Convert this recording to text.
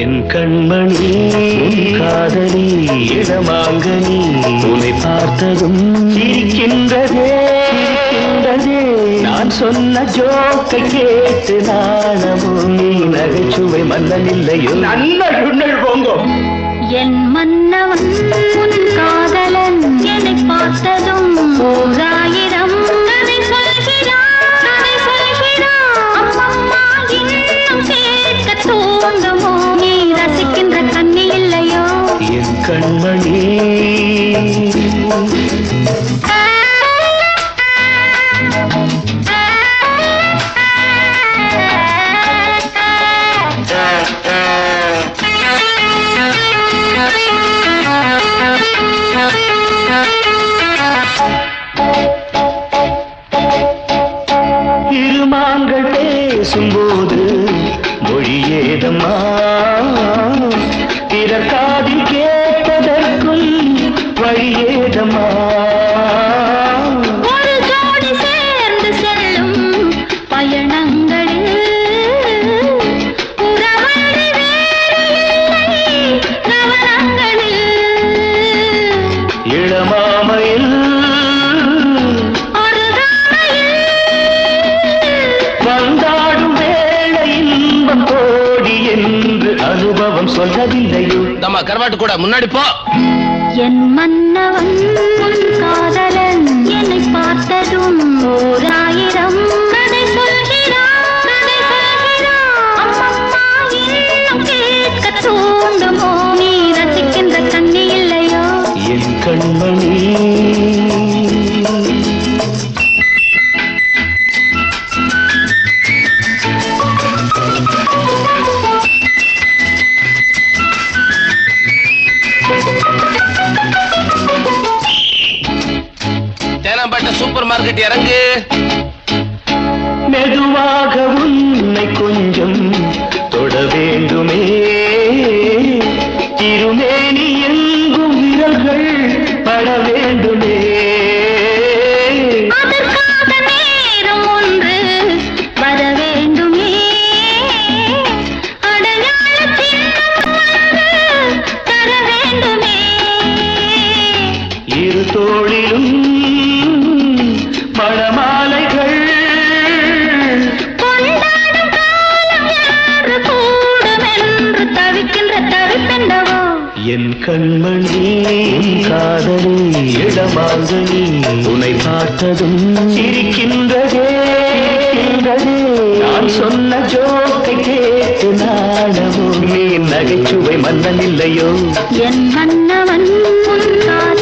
என் கண்மணி காதலி இடமாங்கனி உன்னை பார்த்ததும் சிரிக்கின்றதே நான் சொன்ன ஜோக்கை கேட்டு நாணமோ நீ நகைச்சுவை மன்னன் இல்லையோ நல்ல போங்கோ என் மன்னவன் உன் காதலன் என்னை பார்த்ததும் ஓராயிரம் கதை சொல்கிறான் அம்மம்மா இன்னும் கேட்க தூண்டுமோ நீ ரசிக்கின்ற கண்ணி இல்லையோ என் கண்மணி இருமாங்கள் பேசும்போது மொழியேதம்மா பிறர் காதில் கேட்பதற்கும் வழியேதம்மா ஒரு ஜோடி சேர்ந்து செல்லும் பயணங்களில் உறவழி வேறு இல்லை கவனங்களில் இளமாமையில் வந்தாடும் வேளை இன்பம் கோடி என்று அனுபவம் சொல்லவில்லையோ நம்ம கருவாட்டு கூட முன்னாடி போ என் மன்னவன் உன் காதலன் என்னை பார்த்ததும் ஓராயிரம் கதை சொல்கிறான் அம்மம்மா இன்னும் கேட்க தூண்டுமோ நீ ரசிக்கின்ற கண்ணி இல்லையோ என் கண்மணி தேனாம்பேட்டை சூப்பர் மார்க்கெட் இறங்கு மெதுவாக உன்னை கொஞ்சம் தொட வேண்டுமே திருமேனி எங்கும் விரல்கள் பட வேண்டுமே அதற்காக நேரம் ஒன்று வர வேண்டுமே அடையாள சின்னம் ஒன்று தர வேண்டுமே இரு தோளிலும் மணமாலைகள் கொண்டாடும் காலம் யாரு கூடும் என்று தவிக்கின்ற தவிப்பெண்டவோ என் கண்மணி காதலி இடமாங்கனி உன்னை பார்த்ததும் சிரிக்கின்றதே நான் சொன்ன ஜோக்கை கேட்டு நாணமோ நீ நகைச்சுவை மன்னன் இல்லையோ என் மன்னவன் உன் காதலன்